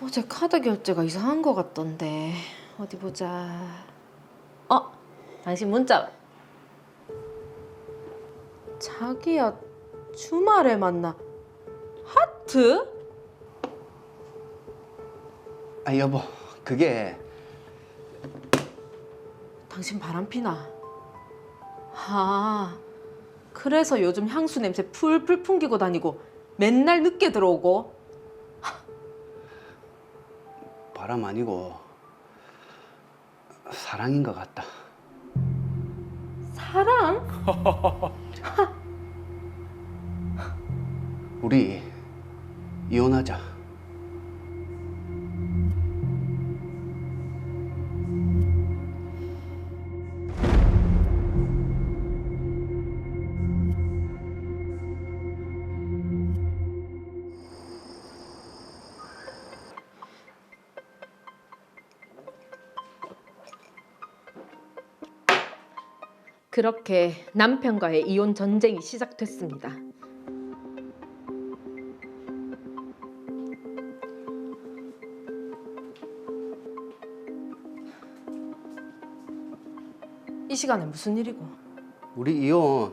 어제 카드 결제가 이상한 거 같던데. 어디 보자. 당신 문자. 자기야, 주말에 만나. 하트? 아 여보, 그게 당신 바람피나? 그래서 요즘 향수 냄새 풀풀 풍기고 다니고 맨날 늦게 들어오고. 바람 아니고 사랑인 것 같다. 사랑? 우리 이혼하자. 그렇게 남편과의 이혼 전쟁이 시작됐습니다. 이 시간에 무슨 일이고? 우리 이혼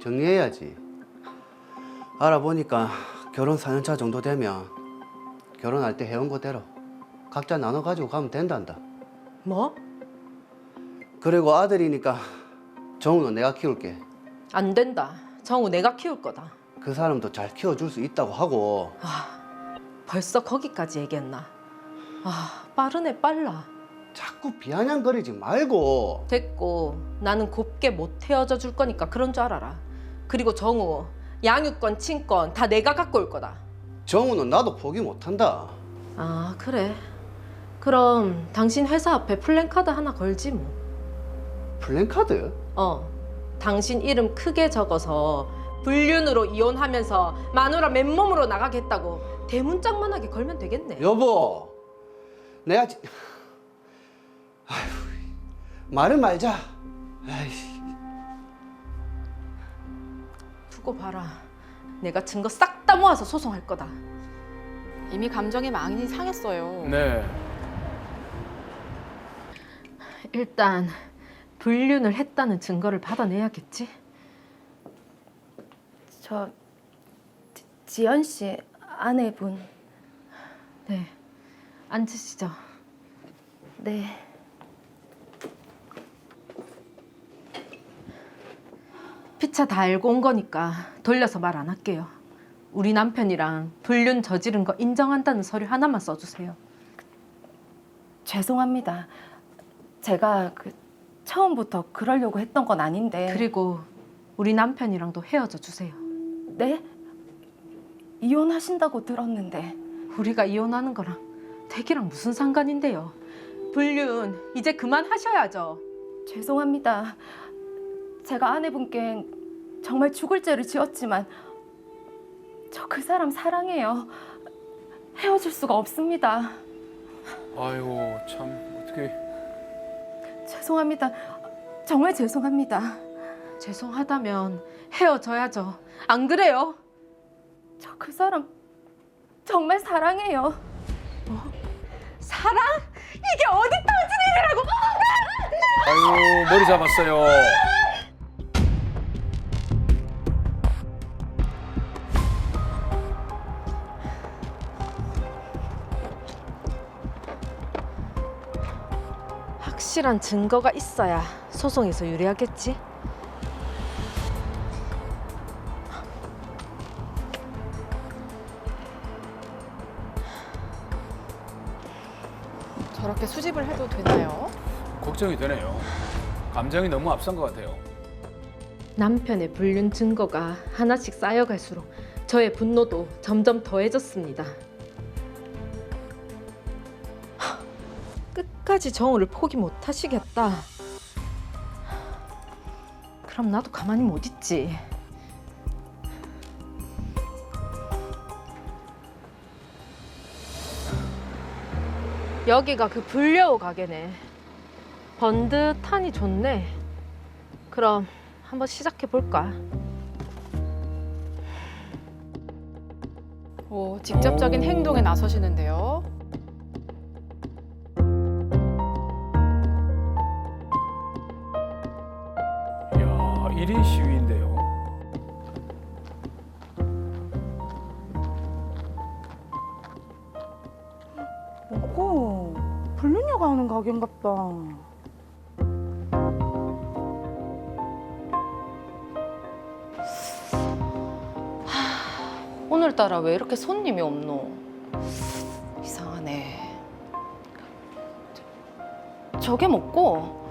정리해야지. 알아보니까 결혼 4년차 정도 되면 결혼할 때 해온 거대로 각자 나눠 가지고 가면 된단다. 뭐? 그리고 아들이니까 정우는 내가 키울게. 안 된다. 정우 내가 키울 거다. 그 사람도 잘 키워줄 수 있다고 하고. 벌써 거기까지 얘기했나? 빠르네 빨라. 자꾸 비아냥거리지 말고. 됐고, 나는 곱게 못 헤어져 줄 거니까 그런 줄 알아라. 그리고 정우, 양육권, 친권 다 내가 갖고 올 거다. 정우는 나도 포기 못한다. 그래. 그럼 당신 회사 앞에 플랜카드 하나 걸지 뭐. 플랜카드? 당신 이름 크게 적어서 불륜으로 이혼하면서 마누라 맨몸으로 나가겠다고 대문짝만하게 걸면 되겠네. 여보, 내가 말을 말자. 아이씨. 두고 봐라. 내가 증거 싹 다 모아서 소송할 거다. 이미 감정이 많이 상했어요. 네. 일단 불륜을 했다는 증거를 받아내야겠지. 저 지연 씨 아내분. 네, 앉으시죠. 네. 피차 다 알고 온 거니까 돌려서 말 안 할게요. 우리 남편이랑 불륜 저지른 거 인정한다는 서류 하나만 써주세요. 죄송합니다. 제가 처음부터 그러려고 했던 건 아닌데. 그리고 우리 남편이랑도 헤어져 주세요. 네? 이혼하신다고 들었는데. 우리가 이혼하는 거랑 댁이랑 무슨 상관인데요. 불륜 이제 그만하셔야죠. 죄송합니다. 제가 아내분께 정말 죽을 죄를 지었지만 저 그 사람 사랑해요. 헤어질 수가 없습니다. 아이고 참 어떻게. 죄송합니다. 정말 죄송합니다. 죄송하다면 헤어져야죠. 안 그래요? 저 그 사람 정말 사랑해요. 사랑? 이게 어디 터진 일이라고? 아이고 머리 잡았어요. 확실한 증거가 있어야 소송에서 유리하겠지. 저렇게 수집을 해도 되나요? 걱정이 되네요. 감정이 너무 앞선 것 같아요. 남편의 불륜 증거가 하나씩 쌓여갈수록 저의 분노도 점점 더해졌습니다. 끝까지 정우를 포기 못 하시겠다. 그럼 나도 가만히 못 있지. 여기가 그 불려오 가게네. 번듯하니 좋네. 그럼 한번 시작해 볼까? 직접적인 행동에 나서시는데요. 이거 불륜녀가 하는 가게인갑다. 오늘따라 왜 이렇게 손님이 없노? 이상하네. 저게 먹고.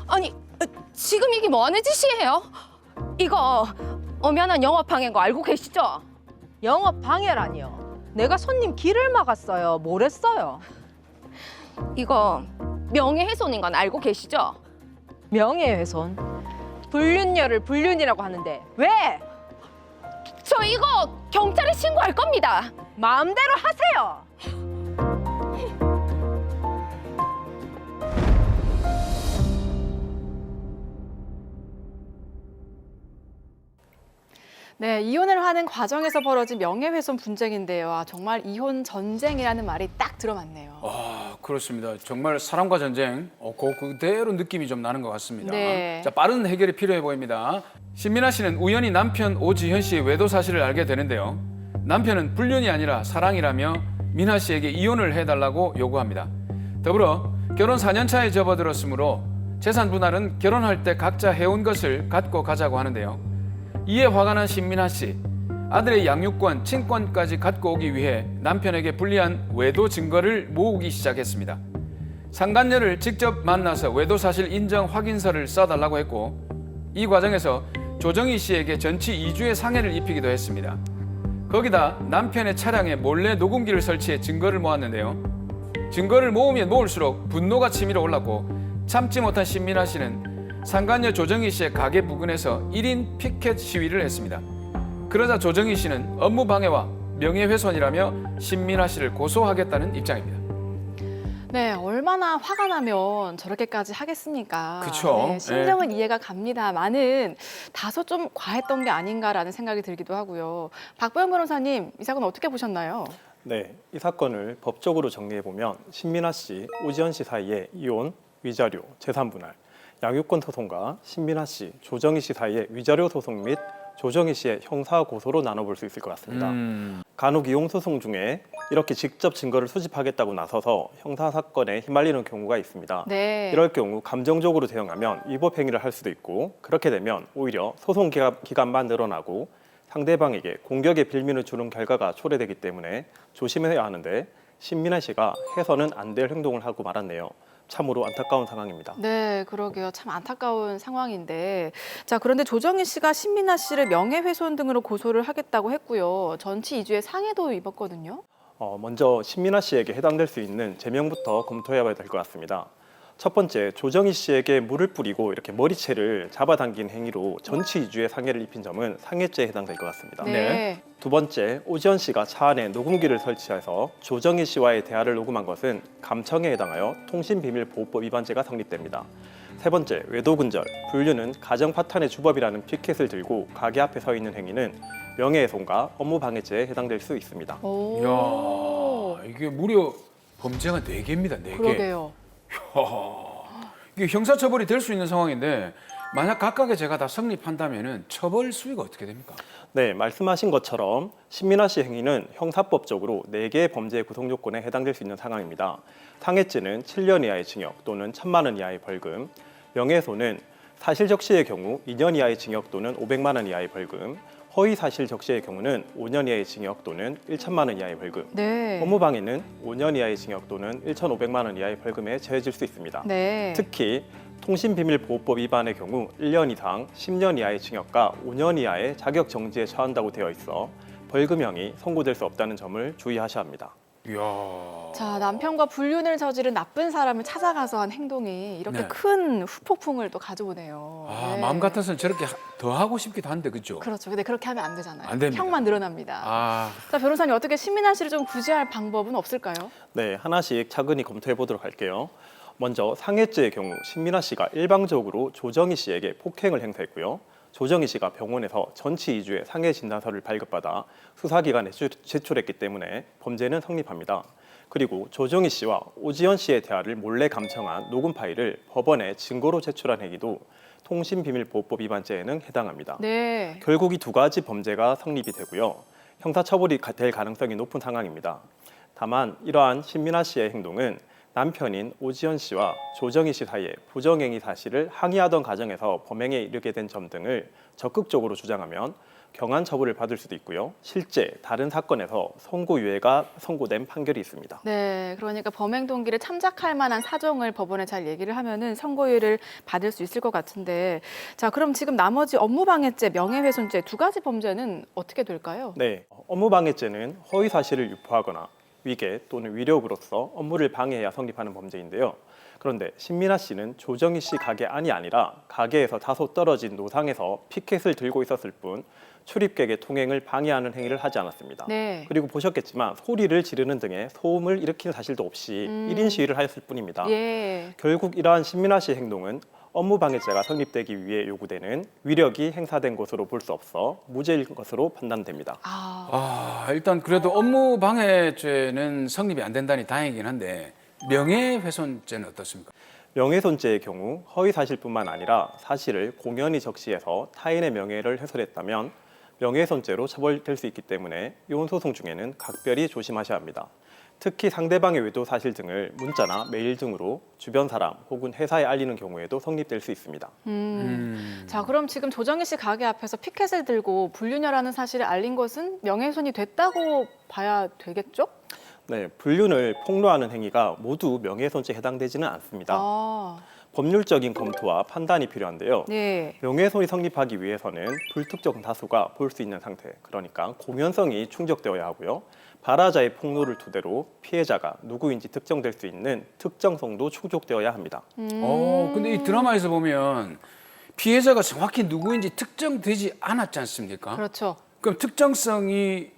아니, 지금 이게 뭐 하는 짓이에요? 이거 엄연한 영업방해인 거 알고 계시죠? 영업 방해라니요. 내가 손님 길을 막았어요. 뭘 했어요? 이거 명예훼손인 건 알고 계시죠? 명예훼손. 불륜녀를 불륜이라고 하는데 왜? 저 이거 경찰에 신고할 겁니다. 마음대로 하세요. 네, 이혼을 하는 과정에서 벌어진 명예훼손 분쟁인데요. 아, 정말 이혼 전쟁이라는 말이 딱 들어맞네요. 아, 그렇습니다. 정말 사랑과 전쟁, 그대로 느낌이 좀 나는 것 같습니다. 네. 자, 빠른 해결이 필요해 보입니다. 신민아 씨는 우연히 남편 오지현 씨의 외도 사실을 알게 되는데요. 남편은 불륜이 아니라 사랑이라며 민아 씨에게 이혼을 해달라고 요구합니다. 더불어 결혼 4년 차에 접어들었으므로 재산 분할은 결혼할 때 각자 해온 것을 갖고 가자고 하는데요. 이에 화가 난 신민아 씨, 아들의 양육권, 친권까지 갖고 오기 위해 남편에게 불리한 외도 증거를 모으기 시작했습니다. 상간녀를 직접 만나서 외도 사실 인정 확인서를 써달라고 했고, 이 과정에서 조정희 씨에게 전치 2주의 상해를 입히기도 했습니다. 거기다 남편의 차량에 몰래 녹음기를 설치해 증거를 모았는데요. 증거를 모으면 모을수록 분노가 치밀어 올랐고 참지 못한 신민아 씨는 상간녀 조정희 씨의 가게 부근에서 1인 피켓 시위를 했습니다. 그러자 조정희 씨는 업무 방해와 명예훼손이라며 신민아 씨를 고소하겠다는 입장입니다. 네, 얼마나 화가 나면 저렇게까지 하겠습니까? 그쵸. 네, 심정은 이해가 갑니다만은 다소 좀 과했던 게 아닌가라는 생각이 들기도 하고요. 박보영 변호사님, 이 사건 어떻게 보셨나요? 네, 이 사건을 법적으로 정리해보면 신민아 씨, 오지현 씨 사이에 이혼, 위자료, 재산분할, 양육권 소송과 신민아 씨, 조정희 씨 사이에 위자료 소송 및 조정희 씨의 형사 고소로 나눠볼 수 있을 것 같습니다. 간혹 이혼 소송 중에 이렇게 직접 증거를 수집하겠다고 나서서 형사 사건에 휘말리는 경우가 있습니다. 네. 이럴 경우 감정적으로 대응하면 위법 행위를 할 수도 있고, 그렇게 되면 오히려 소송 기간만 늘어나고 상대방에게 공격의 빌미를 주는 결과가 초래되기 때문에 조심해야 하는데, 신민아 씨가 해서는 안 될 행동을 하고 말았네요. 참으로 안타까운 상황입니다. 네, 그러게요. 참 안타까운 상황인데. 자, 그런데 조정희 씨가 신민아 씨를 명예훼손 등으로 고소를 하겠다고 했고요. 전치 2주의 상해도 입었거든요. 먼저 신민아 씨에게 해당될 수 있는 제명부터 검토해봐야 될 것 같습니다. 첫 번째, 조정희 씨에게 물을 뿌리고 이렇게 머리채를 잡아당긴 행위로 전치 2주의 상해를 입힌 점은 상해죄에 해당될 것 같습니다. 네. 두 번째, 오지현 씨가 차 안에 녹음기를 설치해서 조정희 씨와의 대화를 녹음한 것은 감청에 해당하여 통신비밀보호법 위반죄가 성립됩니다. 세 번째, 외도근절, 불륜은 가정 파탄의 주법이라는 피켓을 들고 가게 앞에 서 있는 행위는 명예훼손과 업무방해죄에 해당될 수 있습니다. 오. 이야, 이게 무려 범죄가 4개입니다. 4개. 그러게요. 이게 형사처벌이 될 수 있는 상황인데 만약 각각의 죄가 다 성립한다면 처벌 수위가 어떻게 됩니까? 네, 말씀하신 것처럼 신민아 씨 행위는 형사법적으로 4개의 범죄 구성 요건에 해당될 수 있는 상황입니다. 상해죄는 7년 이하의 징역 또는 1,000만 원 이하의 벌금, 명예훼손은 사실 적시의 경우 2년 이하의 징역 또는 500만 원 이하의 벌금, 허위 사실 적시의 경우는 5년 이하의 징역 또는 1,000만 원 이하의 벌금, 네. 업무방해는 5년 이하의 징역 또는 1,500만 원 이하의 벌금에 처해질 수 있습니다. 네. 특히 통신비밀보호법 위반의 경우 1년 이상 10년 이하의 징역과 5년 이하의 자격 정지에 처한다고 되어 있어 벌금형이 선고될 수 없다는 점을 주의하셔야 합니다. 이야. 자, 남편과 불륜을 저지른 나쁜 사람을 찾아가서 한 행동이 이렇게 네. 큰 후폭풍을 또 가져오네요. 아, 네. 마음 같아서는 저렇게 더 하고 싶기도 한데, 그죠? 그렇죠. 근데 그렇게 하면 안 되잖아요. 안 됩니다. 형만 늘어납니다. 아, 자, 변호사님 어떻게 신민아 씨를 좀 구제할 방법은 없을까요? 네, 하나씩 차근히 검토해 보도록 할게요. 먼저 상해죄의 경우 신민아 씨가 일방적으로 조정희 씨에게 폭행을 행사했고요. 조정희 씨가 병원에서 전치 2주의 상해 진단서를 발급받아 수사기관에 제출했기 때문에 범죄는 성립합니다. 그리고 조정희 씨와 오지현 씨의 대화를 몰래 감청한 녹음 파일을 법원에 증거로 제출한 행위도 통신비밀보호법 위반죄에는 해당합니다. 네. 결국 이 두 가지 범죄가 성립이 되고요. 형사처벌이 될 가능성이 높은 상황입니다. 다만 이러한 신민아 씨의 행동은 남편인 오지현 씨와 조정희 씨 사이에 부정행위 사실을 항의하던 과정에서 범행에 이르게 된 점 등을 적극적으로 주장하면 경한 처벌을 받을 수도 있고요. 실제 다른 사건에서 선고유예가 선고된 판결이 있습니다. 네, 그러니까 범행 동기를 참작할 만한 사정을 법원에 잘 얘기를 하면은 선고유예를 받을 수 있을 것 같은데, 자, 그럼 지금 나머지 업무방해죄, 명예훼손죄 두 가지 범죄는 어떻게 될까요? 네, 업무방해죄는 허위 사실을 유포하거나 위계 또는 위력으로서 업무를 방해해야 성립하는 범죄인데요. 그런데 신민아 씨는 조정희 씨 가게 안이 아니라 가게에서 다소 떨어진 노상에서 피켓을 들고 있었을 뿐 출입객의 통행을 방해하는 행위를 하지 않았습니다. 네. 그리고 보셨겠지만 소리를 지르는 등의 소음을 일으키는 사실도 없이 1인 시위를 하였을 뿐입니다. 예. 결국 이러한 신민아 씨의 행동은 업무방해죄가 성립되기 위해 요구되는 위력이 행사된 것으로 볼 수 없어 무죄일 것으로 판단됩니다. 일단 그래도 업무방해죄는 성립이 안 된다니 다행이긴 한데 명예훼손죄는 어떻습니까? 명예훼손죄의 경우 허위 사실뿐만 아니라 사실을 공연히 적시해서 타인의 명예를 훼손했다면 명예훼손죄로 처벌될 수 있기 때문에 이혼 소송 중에는 각별히 조심하셔야 합니다. 특히 상대방의 외도 사실 등을 문자나 메일 등으로 주변 사람 혹은 회사에 알리는 경우에도 성립될 수 있습니다. 자, 그럼 지금 조정희 씨 가게 앞에서 피켓을 들고 불륜녀라는 사실을 알린 것은 명예훼손이 됐다고 봐야 되겠죠? 네, 불륜을 폭로하는 행위가 모두 명예훼손죄에 해당되지는 않습니다. 법률적인 검토와 판단이 필요한데요. 네. 명예훼손이 성립하기 위해서는 불특정 다수가 볼 수 있는 상태, 그러니까 공연성이 충족되어야 하고요. 발화자의 폭로를 토대로 피해자가 누구인지 특정될 수 있는 특정성도 충족되어야 합니다. 근데 이 드라마에서 보면 피해자가 정확히 누구인지 특정되지 않았지 않습니까? 그렇죠. 그럼 특정성이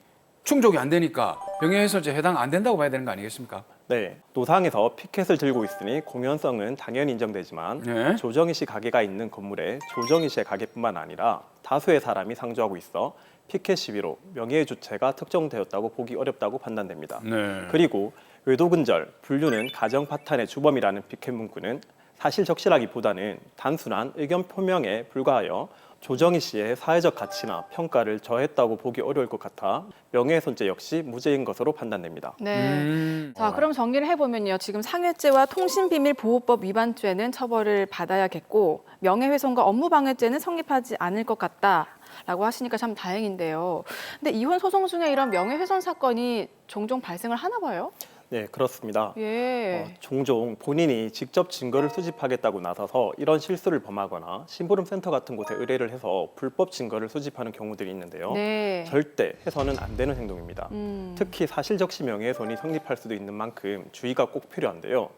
충족이 안 되니까 명예훼손죄 해당 안 된다고 봐야 되는 거 아니겠습니까? 네, 노상에서 피켓을 들고 있으니 공연성은 당연히 인정되지만 네. 조정희 씨 가게가 있는 건물에 조정희 씨의 가게뿐만 아니라 다수의 사람이 상주하고 있어 피켓 시위로 명예의 주체가 특정되었다고 보기 어렵다고 판단됩니다. 네. 그리고 외도근절, 불륜은 가정 파탄의 주범이라는 피켓 문구는 사실 적시라기보다는 단순한 의견 표명에 불과하여 조정희 씨의 사회적 가치나 평가를 저했다고 보기 어려울 것 같아 명예훼손죄 역시 무죄인 것으로 판단됩니다. 네. 자, 그럼 정리를 해보면요. 지금 상해죄와 통신비밀보호법 위반죄는 처벌을 받아야겠고 명예훼손과 업무방해죄는 성립하지 않을 것 같다라고 하시니까 참 다행인데요. 근데 이혼 소송 중에 이런 명예훼손 사건이 종종 발생을 하나 봐요? 네, 그렇습니다. 예. 종종 본인이 직접 증거를 수집하겠다고 나서서 이런 실수를 범하거나 심부름센터 같은 곳에 의뢰를 해서 불법 증거를 수집하는 경우들이 있는데요. 네. 절대 해서는 안 되는 행동입니다. 특히 사실적시 명예훼손이 성립할 수도 있는 만큼 주의가 꼭 필요한데요.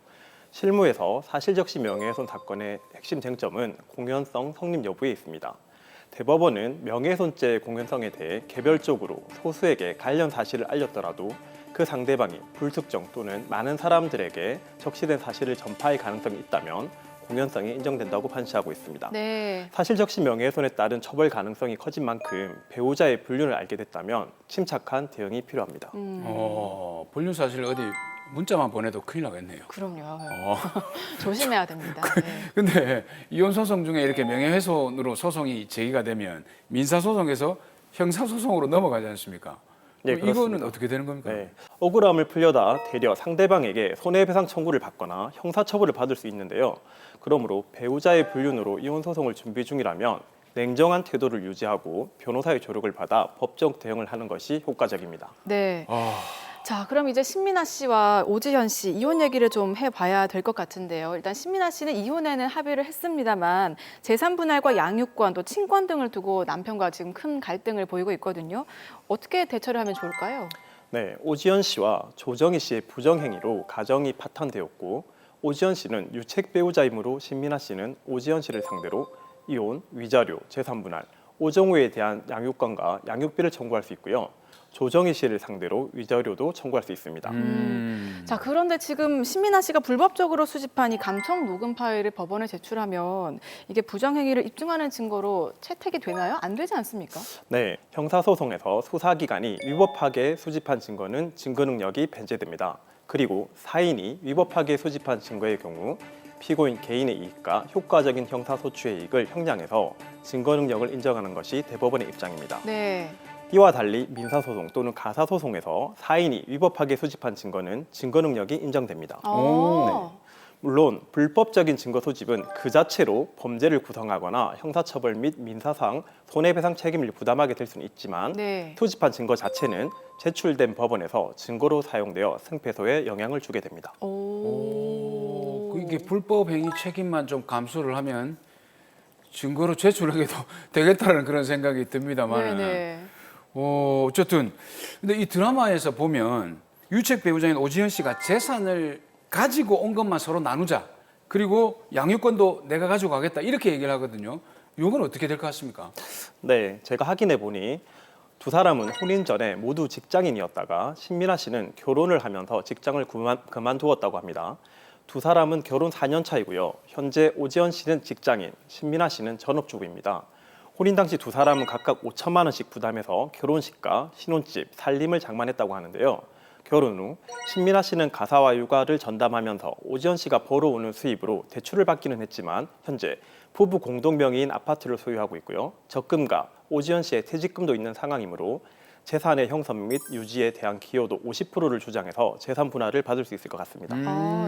실무에서 사실적시 명예훼손 사건의 핵심 쟁점은 공연성 성립 여부에 있습니다. 대법원은 명예훼손죄의 공연성에 대해 개별적으로 소수에게 관련 사실을 알렸더라도 그 상대방이 불특정 또는 많은 사람들에게 적시된 사실을 전파할 가능성이 있다면 공연성이 인정된다고 판시하고 있습니다. 네. 사실적시 명예훼손에 따른 처벌 가능성이 커진 만큼 배우자의 불륜을 알게 됐다면 침착한 대응이 필요합니다. 불륜 사실 어디 문자만 보내도 큰일 나겠네요. 그럼요. 조심해야 됩니다. 네. 근데 이혼 소송 중에 이렇게 명예훼손으로 소송이 제기가 되면 민사소송에서 형사소송으로 넘어가지 않습니까? 네, 이거는 그렇습니다. 어떻게 되는 겁니까? 네, 억울함을 풀려다 되려 상대방에게 손해배상 청구를 받거나 형사처벌을 받을 수 있는데요. 그러므로 배우자의 불륜으로 이혼 소송을 준비 중이라면 냉정한 태도를 유지하고 변호사의 조력을 받아 법적 대응을 하는 것이 효과적입니다. 네. 자, 그럼 이제 신민아 씨와 오지현 씨 이혼 얘기를 좀 해봐야 될 것 같은데요. 일단 신민아 씨는 이혼에는 합의를 했습니다만 재산 분할과 양육권 또 친권 등을 두고 남편과 지금 큰 갈등을 보이고 있거든요. 어떻게 대처를 하면 좋을까요? 네, 오지현 씨와 조정희 씨의 부정행위로 가정이 파탄되었고 오지현 씨는 유책 배우자이므로 신민아 씨는 오지현 씨를 상대로 이혼, 위자료, 재산 분할, 오정우에 대한 양육권과 양육비를 청구할 수 있고요. 조정희 씨를 상대로 위자료도 청구할 수 있습니다. 자, 그런데 지금 신민아 씨가 불법적으로 수집한 이 감청 녹음 파일을 법원에 제출하면 이게 부정행위를 입증하는 증거로 채택이 되나요? 안 되지 않습니까? 네, 형사소송에서 수사기관이 위법하게 수집한 증거는 증거 능력이 배제됩니다. 그리고 사인이 위법하게 수집한 증거의 경우 피고인 개인의 이익과 효과적인 형사소추의 이익을 형량해서 증거 능력을 인정하는 것이 대법원의 입장입니다. 네. 이와 달리 민사소송 또는 가사소송에서 사인이 위법하게 수집한 증거는 증거 능력이 인정됩니다. 물론 불법적인 증거 수집은 그 자체로 범죄를 구성하거나 형사처벌 및 민사상 손해배상 책임을 부담하게 될 수는 있지만 네. 수집한 증거 자체는 제출된 법원에서 증거로 사용되어 승패소에 영향을 주게 됩니다. 이게 불법 행위 책임만 좀 감수를 하면 증거로 제출하게도 되겠다는 그런 생각이 듭니다만. 네네. 어쨌든 근데 이 드라마에서 보면 유책 배우자인 오지현 씨가 재산을 가지고 온 것만 서로 나누자. 그리고 양육권도 내가 가지고 가겠다. 이렇게 얘기를 하거든요. 이건 어떻게 될 것 같습니까? 네, 제가 확인해 보니 두 사람은 혼인 전에 모두 직장인이었다가 신민아 씨는 결혼을 하면서 직장을 그만두었다고 합니다. 두 사람은 결혼 4년 차이고요. 현재 오지현 씨는 직장인, 신민아 씨는 전업주부입니다. 혼인 당시 두 사람은 각각 5천만 원씩 부담해서 결혼식과 신혼집, 살림을 장만했다고 하는데요. 결혼 후 신민아 씨는 가사와 육아를 전담하면서 오지현 씨가 벌어오는 수입으로 대출을 받기는 했지만 현재 부부 공동 명의인 아파트를 소유하고 있고요. 적금과 오지현 씨의 퇴직금도 있는 상황이므로 재산의 형성 및 유지에 대한 기여도 50%를 주장해서 재산 분할을 받을 수 있을 것 같습니다.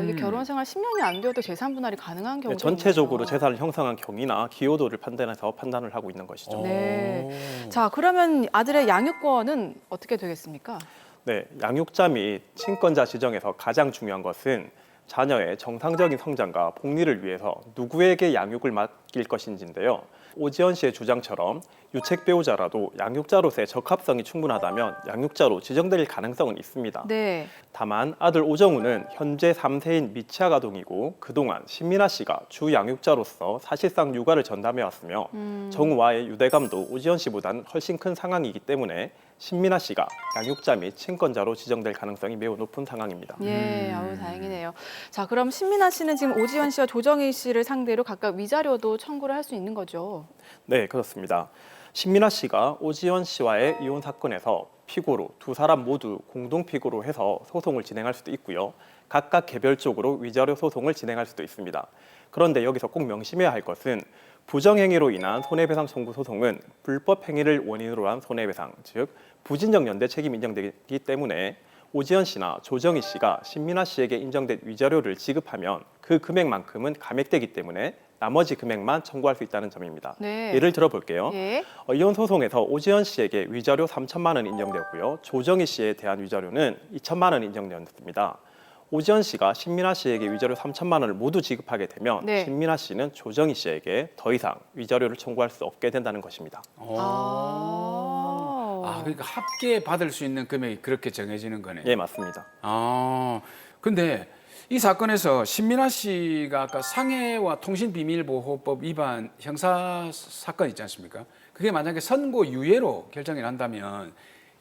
이게 결혼 생활 10년이 안 되어도 재산 분할이 가능한 경우도 전체적으로 있네요. 재산을 형성한 경위나 기여도를 판단해서 판단을 하고 있는 것이죠. 네. 자, 그러면 아들의 양육권은 어떻게 되겠습니까? 네, 양육자 및 친권자 지정에서 가장 중요한 것은 자녀의 정상적인 성장과 복리를 위해서 누구에게 양육을 맡길 것인지인데요. 오지현 씨의 주장처럼 유책 배우자라도 양육자로서의 적합성이 충분하다면 양육자로 지정될 가능성은 있습니다. 네. 다만 아들 오정우는 현재 3세인 미취학 아동이고 그동안 신민아 씨가 주 양육자로서 사실상 육아를 전담해왔으며 정우와의 유대감도 오지현 씨보다는 훨씬 큰 상황이기 때문에 신민아 씨가 양육자 및 친권자로 지정될 가능성이 매우 높은 상황입니다. 예, 아우 다행이네요. 자, 그럼 신민아 씨는 지금 오지현 씨와 조정희 씨를 상대로 각각 위자료도 청구를 할 수 있는 거죠? 네, 그렇습니다. 신민아 씨가 오지현 씨와의 이혼 사건에서 피고로 두 사람 모두 공동 피고로 해서 소송을 진행할 수도 있고요. 각각 개별적으로 위자료 소송을 진행할 수도 있습니다. 그런데 여기서 꼭 명심해야 할 것은 부정행위로 인한 손해배상 청구 소송은 불법 행위를 원인으로 한 손해배상, 즉 부진적 연대 책임 인정되기 때문에 오지현 씨나 조정희 씨가 신민아 씨에게 인정된 위자료를 지급하면 그 금액만큼은 감액되기 때문에 나머지 금액만 청구할 수 있다는 점입니다. 네. 예를 들어 볼게요. 예. 이혼 소송에서 오지현 씨에게 위자료 3천만 원 인정되었고요. 조정희 씨에 대한 위자료는 2천만 원 인정되었습니다. 오지현 씨가 신민아 씨에게 위자료 3천만 원을 모두 지급하게 되면 네. 신민아 씨는 조정희 씨에게 더 이상 위자료를 청구할 수 없게 된다는 것입니다. 그러니까 합계 받을 수 있는 금액이 그렇게 정해지는 거네요. 예, 맞습니다. 근데 이 사건에서 신민아 씨가 아까 상해와 통신비밀보호법 위반 형사 사건 있지 않습니까? 그게 만약에 선고 유예로 결정이 난다면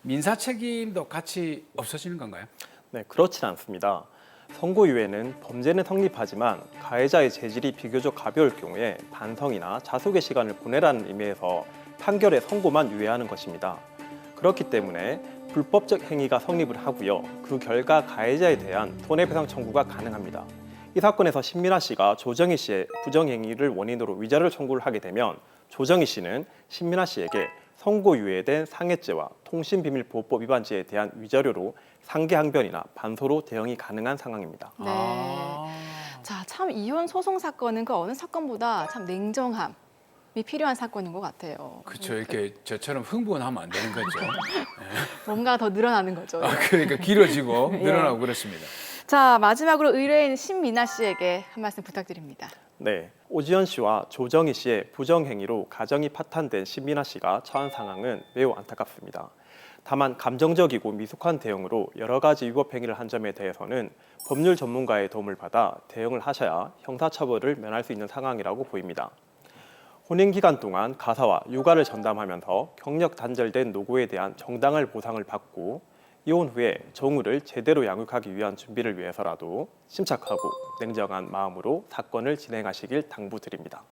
민사 책임도 같이 없어지는 건가요? 네, 그렇진 않습니다. 선고유예는 범죄는 성립하지만 가해자의 재질이 비교적 가벼울 경우에 반성이나 자숙의 시간을 보내라는 의미에서 판결의 선고만 유예하는 것입니다. 그렇기 때문에 불법적 행위가 성립을 하고요. 그 결과 가해자에 대한 손해배상 청구가 가능합니다. 이 사건에서 신민아 씨가 조정희 씨의 부정행위를 원인으로 위자료를 청구를 하게 되면 조정희 씨는 신민아 씨에게 선고유예된 상해죄와 통신비밀보호법 위반죄에 대한 위자료로 상계항변이나 반소로 대응이 가능한 상황입니다. 네. 자, 참 이혼 소송 사건은 그 어느 사건보다 참 냉정함이 필요한 사건인 것 같아요. 그렇죠. 이렇게 저처럼 흥분하면 안 되는 거죠. 뭔가 더 늘어나는 거죠. 그러니까 길어지고 예. 늘어나고 그렇습니다. 자, 마지막으로 의뢰인 신민아 씨에게 한 말씀 부탁드립니다. 네, 오지현 씨와 조정희 씨의 부정행위로 가정이 파탄된 신민아 씨가 처한 상황은 매우 안타깝습니다. 다만 감정적이고 미숙한 대응으로 여러 가지 위법 행위를 한 점에 대해서는 법률 전문가의 도움을 받아 대응을 하셔야 형사처벌을 면할 수 있는 상황이라고 보입니다. 혼인 기간 동안 가사와 육아를 전담하면서 경력 단절된 노고에 대한 정당한 보상을 받고 이혼 후에 정우를 제대로 양육하기 위한 준비를 위해서라도 침착하고 냉정한 마음으로 사건을 진행하시길 당부드립니다.